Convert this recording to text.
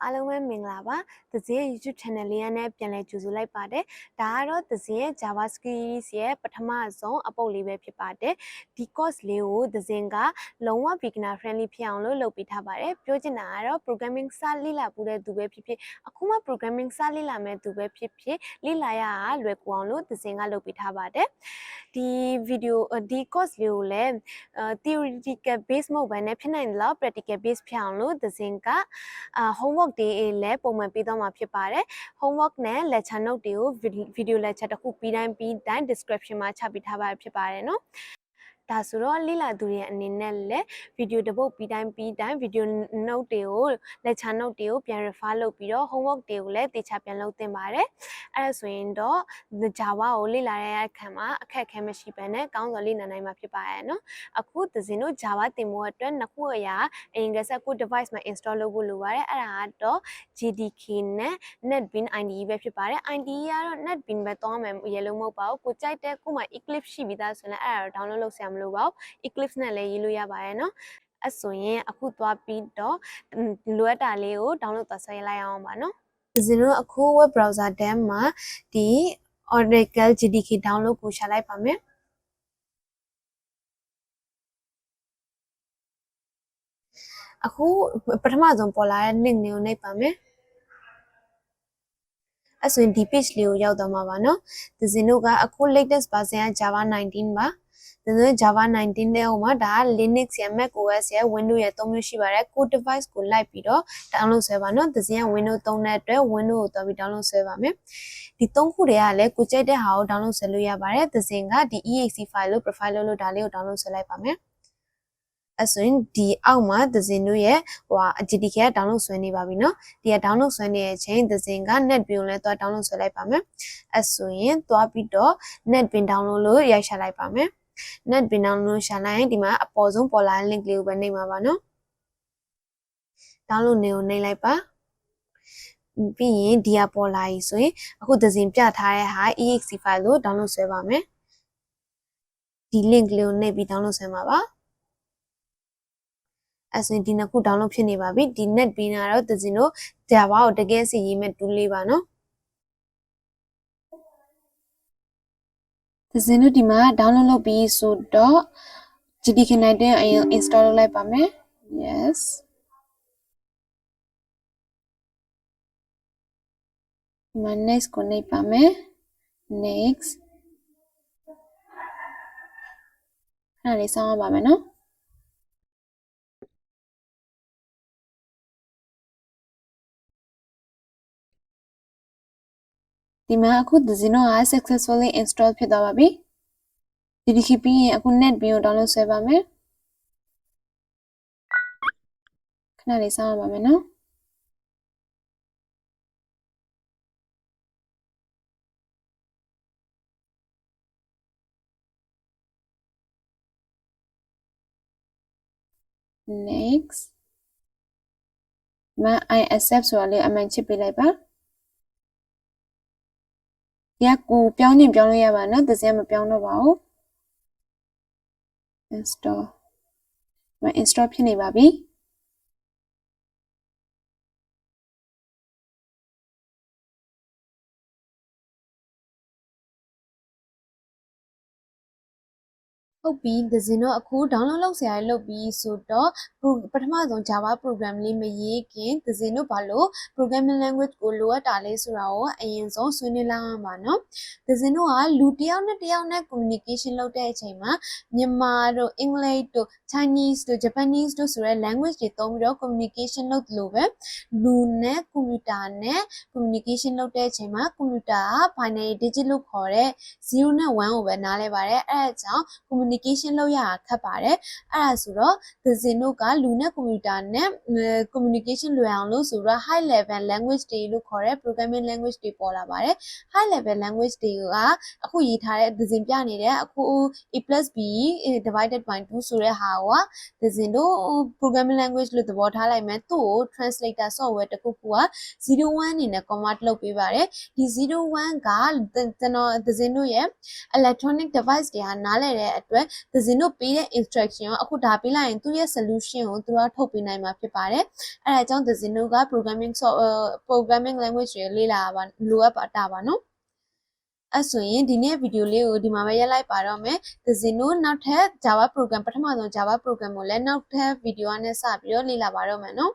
အားလုံးပဲမင်္ဂလာပါThazin YouTube channel လေးနဲ့ပြန်လည်ကြိုဆိုလိုက်ပါတယ်ဒါကတော့Thazinရဲ့ JavaScript ရဲ့ပထမဆုံးအပုတ်လေးပဲဖြစ်ပါတယ်ဒီ course လေးကိုThazinကလုံးဝ beginner friendly ဖြစ်အောင်လုပ်ပေးထားပါတယ်ပြောချင်တာကတော့ programming စလေ့လာပူတဲ့သူပဲဖြစ်ဖြစ်အခုမှ programming စလေ့လာမဲ့သူပဲဖြစ်ဖြစ်လေ့လာရတာလွယ်ကူအောင်လို့Thazinကလုပ်ပေးထားပါတယ်ဒီ course လေးကိုလည်းtheoretical base မဟုတ်ဘဲနဲ့ဖြစ်နိုင်တယ်လို့ practical base ဖြစ်အောင်လို့Thazinကhomework တွေလည်းပုံမှန်ပေးသွားမှာဖြစ်ပါတယ် homework နဲ့ lecture note တွေကို video lecture တစ်ခုပြီးတိုင်း description မှာချပေးထားပါဖြစ်ပါတယ်เนาะဒါဆိုတော့လေ့လာသူတွေအနေနဲ့လည်း video တစ်ပုတ်ပြီးတိုင်း video note တွေကို lecture note တွေကိုပြန် refer လုပ်ပြီးတော့ homework တွေကိုလည်းတေချာပြန်လုပ်သင့်ပါတယ်အဲ့ဒါဆိုရင်တော့ Java ကိုလေ့လာရတဲ့အခါမှာအခက်အခဲမရှိဘဲနဲ့ကောင်းစွာလေ့လာနိုင်မှာဖြစ်ပါရဲ့နော်အခုThazinတို့ Java သင်ဖို့အတွက်နှစ်ခုအရာအရင်ကစကို device မှာ install လုပ်ဖို့လိုပါတယ်အဲ့ဒါကတော့ JDK နဲ့ NetBeans IDE ပဲဖြစ်ပါတယ် IDE ကတော့ NetBeans ပဲတောင်းမယ်ရေလုံးမဟုတ်ပါဘူးကိုကြိုက်တဲ့ကိုမှ Eclipse ရှိပြီးသားဆိုရင်အဲ့ဒါတော့ download လုပ်ဆရာမလိုပါဘူး Eclipse နဲ့လည်းရေးလို့ရပါတယ်နော်အဲ့ဆိုရင်အခုသွားပြီးတော့လိုအပ်တာလေးကို download သွားဆွဲလိုက်အောင်ပါနော်Thazinတို့အခု web browser ထဲမှာဒီ Oracle JDK download ကိုရှာလိုက်ပါမယ်အခုပထမဆုံးပေါ်လာတဲ့ link လေးကိုနှိပ်ပါမယ်အဲ့ဆိုရင်ဒီ page လေးကိုရောက်သွားမှာပါနော်Thazinတို့ကအခု latest version က Java 19ပါThazin Java 19တဲ့ဟိုမှာဒါက Linux ရယ် Mac OS ရယ် Windows ရယ်သုံးမျိုးရှိပါတယ်ကို device ကိုလိုက်ပြီးတော့ download ဆွဲပါနော် Thazin က Windows သုံးတဲ့အတွက် Windows ကိုသွားပြီး download ဆွဲပါမယ်ဒီသုံးခုတွေကလည်းကိုကြိုက်တဲ့ဟာကို download ဆွဲလို့ရပါတယ်Thazinကဒီ exe file လို့ profile လို့ဒါလေးကို download ဆွဲလိုက်ပါမယ်အဲ့ဆိုရင်ဒီအောက်မှာThazinတို့ရဲ့JDK က download ဆွဲနေပါပြီเนาะဒီက download ဆွဲနေတဲ့အချိန်Thazinက NetBeans ကိုလည်းသွား download ဆွဲလိုက်ပါမယ်အဲ့ဆိုရင်သွားပြီးတော့ NetBeans download လို့ရိုက်ရှာလိုက်ပါမယ်NetBeans download ရှာလိုက်ရင်ဒီမှာအပေါ်ဆုံးပေါ်လာတဲ့ link လေးကိုပဲနှိပ်မှာပါเนาะ download နေကိုနှိပ်လိုက်ပါပြီးရင်ဒီကပေါ်လာပြီဆိုရင်အခုThazinပြထားတဲ့ဟာ exe file ကို download ဆွဲပါမယ်ဒီ link လေးကိုနှိပ်ပြီး download ဆွဲမှာပါအဲ့ဆိုရင်ဒီနှစ်ခု download ဖြစ်နေပါပြီဒီ NetBeansကတော့Thazinတို့ Java ကိုတကယ်စီရေးမဲ့ tool လေးပါเนาะThazinတို့ဒီမှာ download လုပ်ပြီးဆိုတော့ JDK 19 အရင် install လုပ်လိုက်ပါမယ် yes ဒီမှာ next ကိုနှိပ်ပါမယ် next ခဏလေးစောင့်ရပါမယ်เนาะဒီမှာအခုThazinတို့က successfully install ဖြစ်သွားပါပြီ JDK ပြီးရင်အခု NetBeans ကို download ဆွဲပါမယ်ခဏလေးစောင့်ရပါမယ်နော်next မ I accept ဆိုတာလေးအမှန်ချစ်ပေးလိုက်ပါဒီကကိုပြောင်းရင်ပြောင်းလို့ရပါနော်Thazinမပြောင်းတော့ပါဘူး install မ install ဖြစ်နေပါပြီဟုတ်ပြီThazinတို့အခု download လုပ်ဆရာလုပ်ပြီးဆိုတော့ပထမဆုံး Java program လေးမရေးခင်Thazinတို့ဘာလို့ programming language ကိုလိုအပ်တာလဲဆိုတာကိုအရင်ဆုံးဆွေးနွေးလာမှာနော်Thazinတို့ကလူတစ်ယောက်နဲ့တစ်ယောက်နဲ့ communication လုပ်တဲ့အချိန်မှာမြန်မာတို့ English တို့ Chinese တို့ Japanese တို့ဆိုတဲ့ language တွေသုံးပြီးတော့ communication လုပ်လို့ပဲလူနဲ့ computer နဲ့ communication လုပ်တဲ့အချိန်မှာ computer က binary digit လို့ခေါ်တဲ့0နဲ့1ကိုပဲနားလဲပါတယ်အဲ့ဒါကြောင့်communication လုပ်ရတာခက်ပါတယ်အဲ့ဒါဆိုတော့Thazinတို့ကလူနဲ့ computer နဲ့ communication လွယ်အောင်လို့ဆိုတော့ high level language တွေလို့ခေါ်တဲ့ programming language တွေပေါ်လာပါတယ် high level language တွေကအခုရေးထားတဲ့Thazinပြနေတဲ့အခု a+b divided by 2ဆိုတဲ့ဟာကThazinတို့ programming language လို့သဘောထားလိုက်မယ်သူ့ကို translator software တစ်ခုက01အနေနဲ့ convert လုပ်ပေးပါတယ်ဒီ01ကကျွန်တော်Thazinတို့ရဲ့ electronic device တွေကနားလည်တဲ့အတွက် သဇင်တို့ပေးတဲ့ instruction ကိုအခုဒါပေးလိုက်ရင်သူ့ရဲ့ solution ကိုသူတို့ထုတ်ပေးနိုင်မှာဖြစ်ပါတယ်အဲ့ဒါကြောင့်သဇင်တို့က programming language တွေလေ့လာပါလိုအပ်ပါတာပါနော်အဲ့ဆိုရင်ဒီနေ့ဗီဒီယိုလေးကိုဒီမှာပဲရပ်လိုက်ပါတော့မယ်သဇင်တို့နောက်ထပ် Java program ပထမဆုံး Java program ကိုလည်းနောက်ထပ်ဗီဒီယိုနဲ့စပြီးတော့လေ့လာပါတော့မယ်နော်